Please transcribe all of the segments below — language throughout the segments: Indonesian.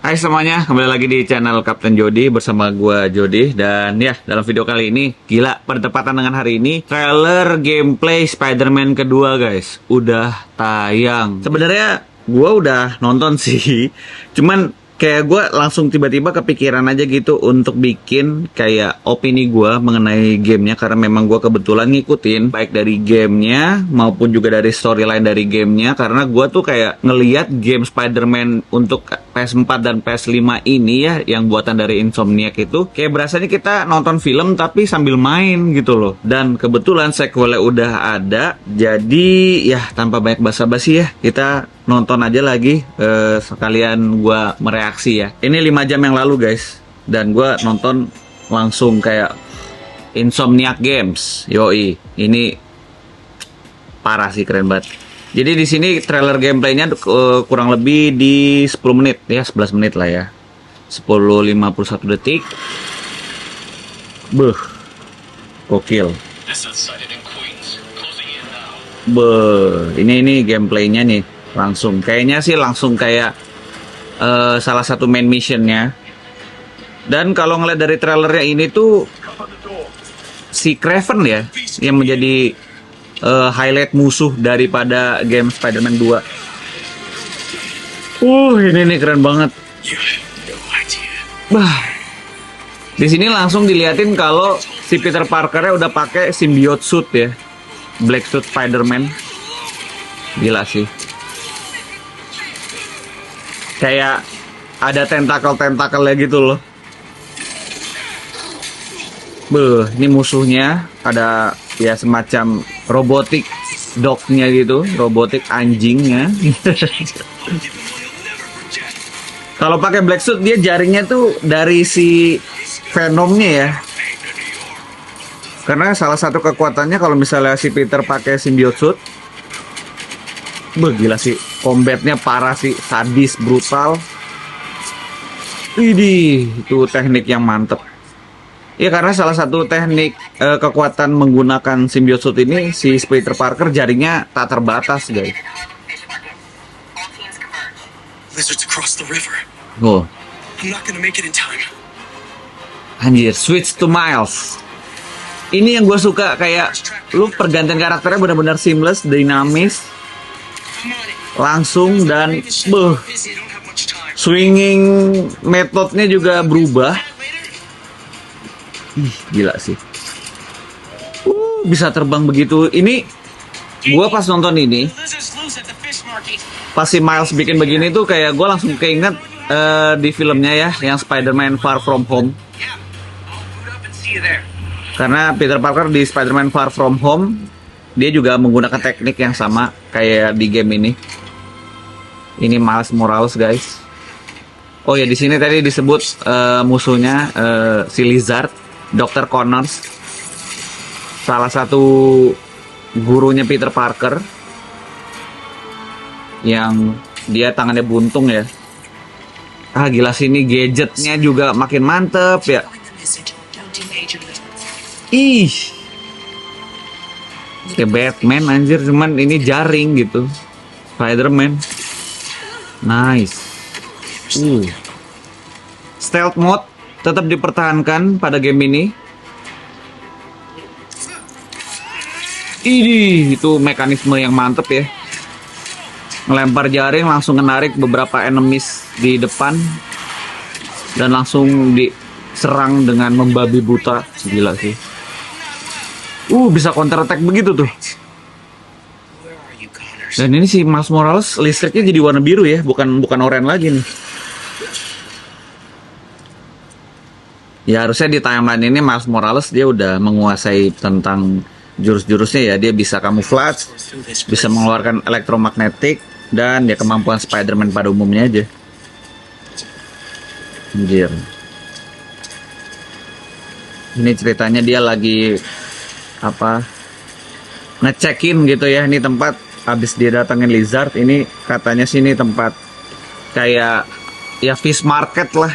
Hai semuanya, kembali lagi di channel Kapten Jody bersama gua Jody. Dan ya, dalam video kali ini, gila, bertepatan dengan hari ini, trailer gameplay Spider-Man kedua guys, udah tayang. Sebenarnya gua udah nonton sih, cuman kayak gue langsung tiba-tiba kepikiran aja gitu untuk bikin kayak opini gue mengenai gamenya, karena memang gue kebetulan ngikutin baik dari gamenya maupun juga dari storyline dari gamenya, karena gue tuh kayak ngeliat game Spider-Man untuk PS4 dan PS5 ini ya, yang buatan dari Insomniac itu kayak berasanya kita nonton film tapi sambil main gitu loh. Dan kebetulan sequelnya udah ada, jadi ya tanpa banyak basa-basi ya, kita nonton aja lagi, sekalian gue mereaksi ya. Ini 5 jam yang lalu guys, dan gue nonton langsung kayak Insomniac Games, yoi, ini parah sih, keren banget. Jadi di sini trailer gameplaynya kurang lebih di 10 menit ya, 11 menit lah ya, 10:51 detik. Beuh, gokil. Beuh, ini gameplaynya nih. Langsung kayaknya sih langsung kayak salah satu main missionnya. Dan kalau ngeliat dari trailernya ini tuh si Kraven ya yang menjadi highlight musuh daripada game Spider-Man 2. Ini nih keren banget. Bah, di sini langsung diliatin kalau si Peter Parkernya udah pakai symbiote suit ya, black suit Spider-Man. Gila sih. Kayak ada tentakel-tentakelnya gitu loh. Beuh, ini musuhnya ada ya semacam robotik dognya gitu, robotik anjingnya. Kalau pakai black suit dia jaringnya tuh dari si Venomnya ya. Karena salah satu kekuatannya kalau misalnya si Peter pakai symbiote suit, gila sih, combatnya parah sih, sadis, brutal. Widih, itu teknik yang mantep. Ya karena salah satu teknik kekuatan menggunakan symbiote suit ini, si Peter Parker jaringnya tak terbatas guys. Oh, anjir, switch to Miles. Ini yang gue suka, kayak lu pergantian karakternya benar-benar seamless, dinamis, langsung, dan swinging metodenya juga berubah. Gila sih, bisa terbang begitu. Ini gua pas nonton ini, pas si Miles bikin begini tuh kayak gua langsung keinget di filmnya ya, yang Spider-Man Far From Home. Karena Peter Parker di Spider-Man Far From Home dia juga menggunakan teknik yang sama kayak di game ini. Ini Miles Morales guys. Oh ya, di sini tadi disebut musuhnya si Lizard, Dr. Connors, salah satu gurunya Peter Parker yang dia tangannya buntung ya. Gila sih, ini gadgetnya juga makin mantep ya. Kayak Batman anjir, cuman ini jaring gitu. Spider-Man. Nice. Stealth mode tetap dipertahankan pada game ini. Itu mekanisme yang mantep ya. Ngelempar jaring langsung menarik beberapa enemies di depan dan langsung diserang dengan membabi buta. Gila sih. Bisa counter attack begitu tuh. Dan ini si Miles Morales listriknya jadi warna biru ya, bukan oranye lagi nih. Ya harusnya di timeline ini Miles Morales dia udah menguasai tentang jurus-jurusnya ya. Dia bisa camouflage, bisa mengeluarkan elektromagnetik, dan ya kemampuan Spider-Man pada umumnya aja. Anjir. Ini ceritanya dia lagi ngecekin gitu ya, ini tempat habis dia datangin Lizard. Ini katanya sini tempat kayak ya fish market lah.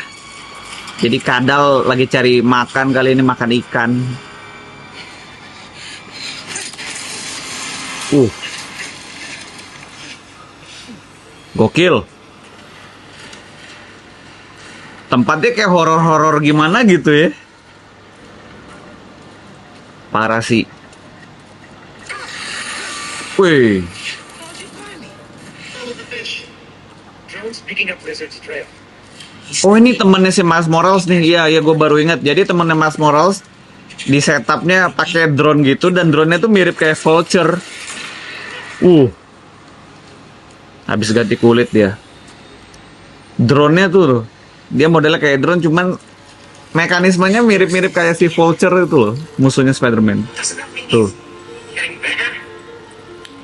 Jadi kadal lagi cari makan, kali ini makan ikan. Gokil. Tempatnya kayak horor-horor gimana gitu ya. Parah sih. Wih. Oh ini temennya si Miles Morales nih. Iya, ya gue baru ingat. Jadi temennya Miles Morales di setupnya pakai drone gitu dan drone-nya tuh mirip kayak Vulture. Habis ganti kulit dia. Drone-nya tuh, dia modelnya kayak drone, cuman mekanismenya mirip-mirip kayak si Vulture itu loh, musuhnya Spider-Man. Tuh.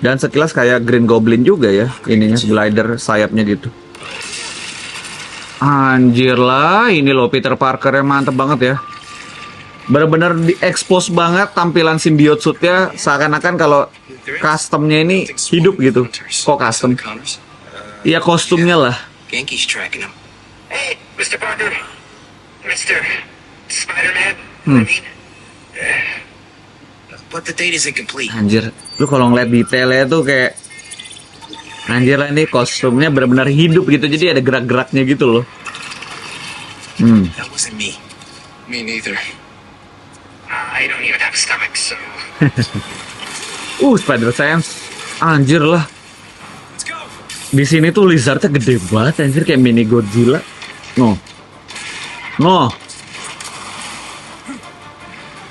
Dan sekilas kayak Green Goblin juga ya, ininya glider sayapnya gitu. Anjir lah, ini loh Peter Parker yang mantep banget ya. Bener-bener di-expose banget tampilan symbiote suitnya, seakan-akan kalau customnya ini hidup gitu. Kok custom? Ya kostumnya lah. Genki's tracking him. Hey, Mr. Parker. Mr. Spider-Man. I mean. But the date isn't complete. Anjir, lu kalau ngeliat detailnya tuh kayak anjir lah, ini kostumnya benar-benar hidup gitu, jadi ada gerak-geraknya gitu loh. That wasn't me. Me neither. I don't even have a stomach, so. Spider Science. Anjir lah. Let's go. Di sini tuh lizardnya gede banget anjir, kayak mini Godzilla. No.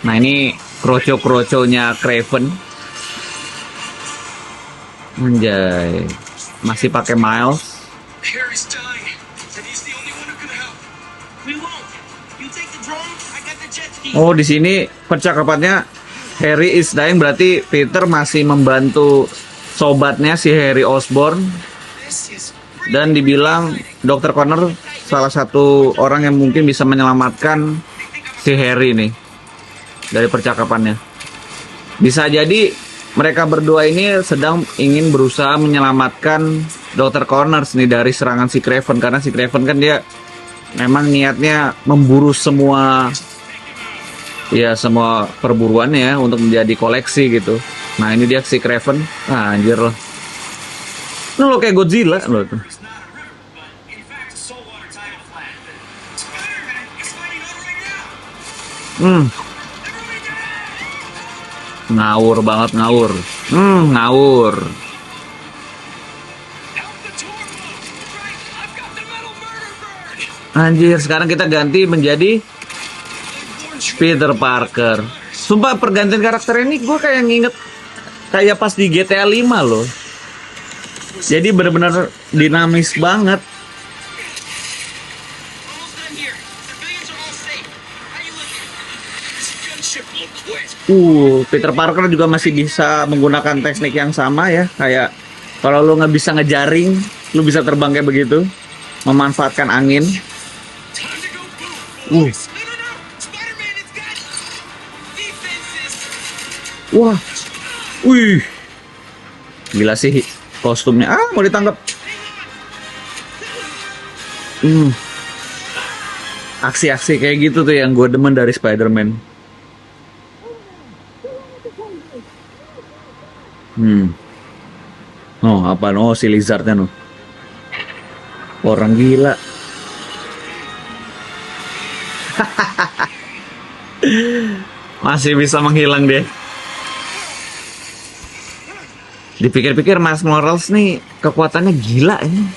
Nah ini kroco-kroconya Kraven. Anjay. Masih pakai Miles. Harry's dying. Said he's the only one who can help. We won't. You take the drone. I got the jet ski. Oh di sini percakapannya Harry is dying, berarti Peter masih membantu sobatnya si Harry Osborn. This is Dan dibilang Dr. Connor salah satu orang yang mungkin bisa menyelamatkan si Harry nih. Dari percakapannya, bisa jadi mereka berdua ini sedang ingin berusaha menyelamatkan Dr. Connors nih dari serangan si Kraven, karena si Kraven kan dia memang niatnya memburu semua perburuannya ya, untuk menjadi koleksi gitu. Nah ini dia si Kraven. Anjir loh, lu lo kayak Godzilla lo tuh. Ngawur banget, ngawur. Anjir, sekarang kita ganti menjadi Peter Parker. Sumpah pergantian karakter ini gue kayak nginget kayak pas di GTA 5 loh. Jadi benar-benar dinamis banget. Peter Parker juga masih bisa menggunakan teknik yang sama ya, kayak kalau lu nggak bisa ngejaring, lu bisa terbang kayak begitu, memanfaatkan angin. Wah, gila sih kostumnya. Mau ditangkap. Aksi-aksi kayak gitu tuh yang gue demen dari Spider-Man. Oh, apa no si lizardnya no. Orang gila. Masih bisa menghilang deh. Dipikir-pikir Miles Morales nih kekuatannya gila ini.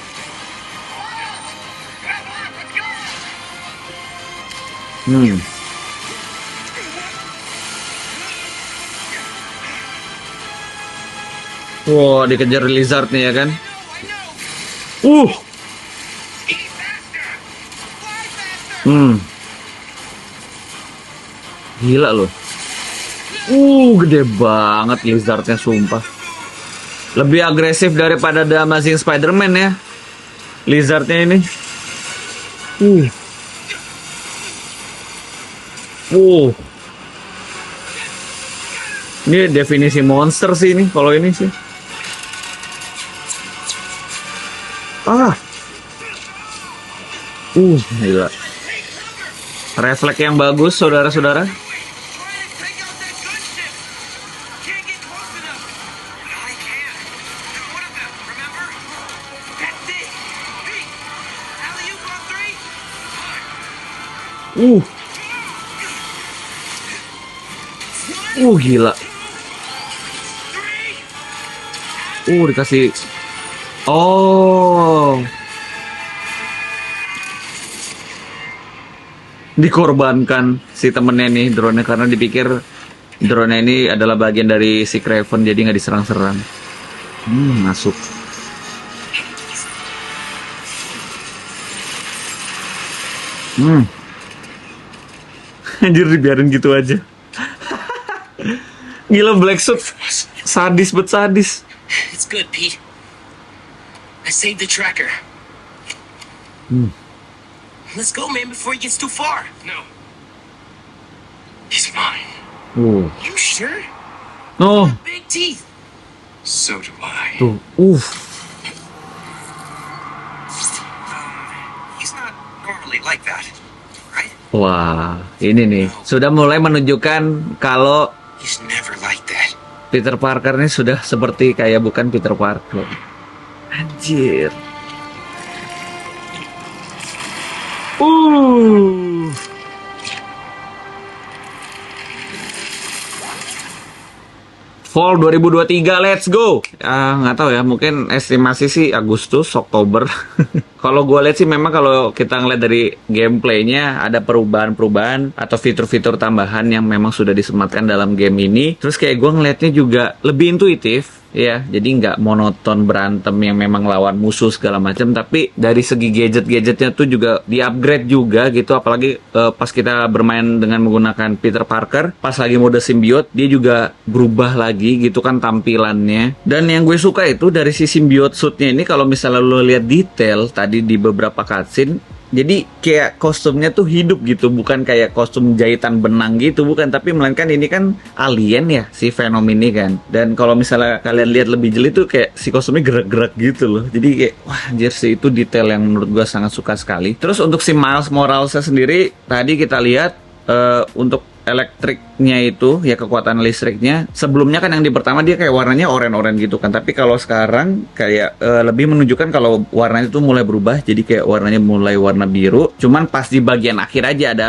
Wow, dikejar lizard nih ya kan. Gila loh. Gede banget lizardnya sumpah. Lebih agresif daripada The Amazing Spider-Man ya. Lizardnya ini. Ini definisi monster sih ini kalau ini sih. Gila. Refleks yang bagus, saudara-saudara. Gila. Dikasih. Oh. Dikorbankan si temennya nih drone-nya karena dipikir drone-nya ini adalah bagian dari si Kraven, jadi nggak diserang-serang. Masuk. Anjir, dibiarin gitu aja. Gila, Black Suit sadis bet sadis. It's good, Pete. I saved the tracker. Let's go, man, before he gets too far. No. He's mine. You sure? Oh, Big teeth. So do I. tuh. He's not normally like that, right? Wah, ini nih sudah mulai menunjukkan kalau He's never like that. Peter Parker ini sudah seperti kayak bukan Peter Parker. Anjir. Fall 2023, let's go. Nggak tahu ya, mungkin estimasi sih Agustus, Oktober. Kalau gue lihat sih memang kalau kita ngeliat dari gameplaynya ada perubahan-perubahan atau fitur-fitur tambahan yang memang sudah disematkan dalam game ini. Terus kayak gue ngeliatnya juga lebih intuitif. Ya, jadi nggak monoton berantem yang memang lawan musuh segala macam, tapi dari segi gadget-gadgetnya tuh juga di-upgrade juga gitu, apalagi pas kita bermain dengan menggunakan Peter Parker, pas lagi mode symbiote, dia juga berubah lagi gitu kan tampilannya. Dan yang gue suka itu dari si symbiote suitnya ini, kalau misalnya lo lihat detail tadi di beberapa cutscene, jadi kayak kostumnya tuh hidup gitu, bukan kayak kostum jahitan benang gitu, bukan, tapi melainkan ini kan alien ya, si Venom ini kan. Dan kalau misalnya kalian lihat lebih jeli tuh kayak si kostumnya gerak-gerak gitu loh. Jadi kayak wah anjir sih, itu detail yang menurut gua sangat suka sekali. Terus untuk si Miles Moralesnya sendiri, tadi kita lihat untuk elektriknya itu ya, kekuatan listriknya sebelumnya kan yang di pertama dia kayak warnanya oranye-oranye gitu kan, tapi kalau sekarang kayak lebih menunjukkan kalau warnanya itu mulai berubah, jadi kayak warnanya mulai warna biru, cuman pas di bagian akhir aja ada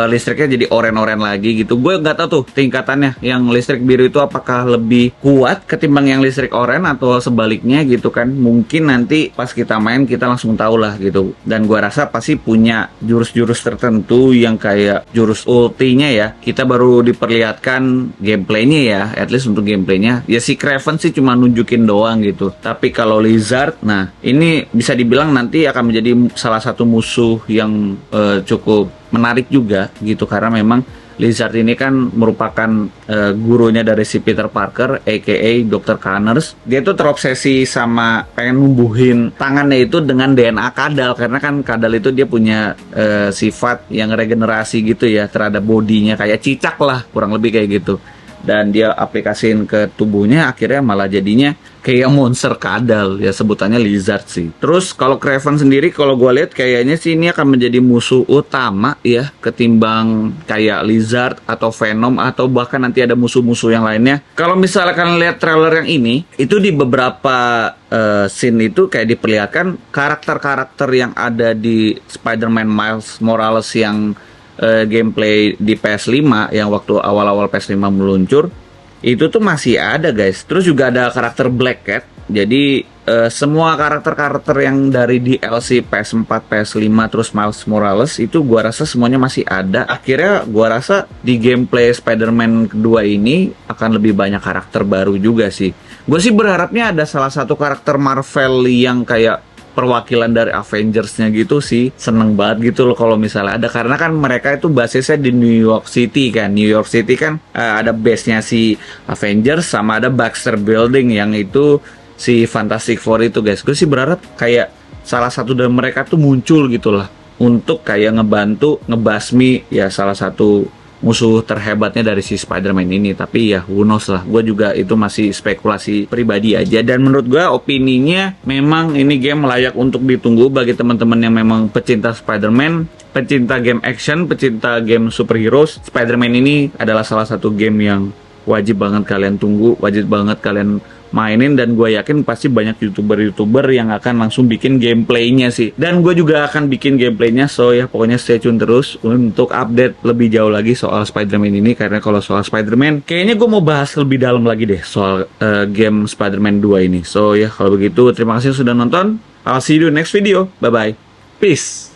listriknya jadi oranye-oranye lagi gitu. Gue nggak tahu tuh tingkatannya yang listrik biru itu apakah lebih kuat ketimbang yang listrik oranye atau sebaliknya gitu kan, mungkin nanti pas kita main kita langsung tahu lah gitu. Dan gue rasa pasti punya jurus-jurus tertentu yang kayak jurus ultinya ya, kita baru diperlihatkan gameplaynya ya, at least untuk gameplaynya ya si Kraven sih cuma nunjukin doang gitu. Tapi kalau Lizard, nah ini bisa dibilang nanti akan menjadi salah satu musuh yang cukup menarik juga gitu, karena memang Lizard ini kan merupakan gurunya dari si Peter Parker, aka Dr. Connors. Dia tuh terobsesi sama pengen numbuhin tangannya itu dengan DNA kadal, karena kan kadal itu dia punya sifat yang regenerasi gitu ya terhadap bodinya, kayak cicak lah kurang lebih kayak gitu. Dan dia aplikasiin ke tubuhnya, akhirnya malah jadinya kayak monster kadal ya, sebutannya Lizard sih. Terus kalau Kraven sendiri, kalau gue lihat kayaknya sih ini akan menjadi musuh utama ya, ketimbang kayak Lizard atau Venom atau bahkan nanti ada musuh-musuh yang lainnya. Kalau misalnya kalian lihat trailer yang ini, itu di beberapa scene itu kayak diperlihatkan karakter-karakter yang ada di Spider-Man Miles Morales yang gameplay di PS5 yang waktu awal-awal PS5 meluncur itu tuh masih ada guys. Terus juga ada karakter Black Cat. Jadi semua karakter-karakter yang dari DLC PS4, PS5 terus Miles Morales itu gua rasa semuanya masih ada. Akhirnya gua rasa di gameplay Spider-Man kedua ini akan lebih banyak karakter baru juga sih. Gue sih berharapnya ada salah satu karakter Marvel yang kayak perwakilan dari Avengers-nya gitu sih. Seneng banget gitu loh kalau misalnya ada, karena kan mereka itu basisnya di New York City kan. New York City kan ada base-nya si Avengers, sama ada Baxter Building yang itu si Fantastic Four itu guys. Gue sih berharap kayak salah satu dari mereka tuh muncul gitu lah, untuk kayak ngebantu ngebasmi ya salah satu musuh terhebatnya dari si Spider-Man ini. Tapi ya who knows lah, gue juga itu masih spekulasi pribadi aja. Dan menurut gue opininya memang ini game layak untuk ditunggu bagi teman-teman yang memang pecinta Spider-Man, pecinta game action, pecinta game superhero. Spider-Man ini adalah salah satu game yang wajib banget kalian tunggu, wajib banget kalian mainin, dan gue yakin pasti banyak YouTuber yang akan langsung bikin gameplaynya sih. Dan gue juga akan bikin gameplaynya, so ya pokoknya stay tune terus untuk update lebih jauh lagi soal Spider-Man ini. Karena kalau soal Spider-Man, kayaknya gue mau bahas lebih dalam lagi deh soal game Spider-Man 2 ini. So ya kalau begitu, terima kasih sudah nonton. I'll see you next video. Bye-bye. Peace.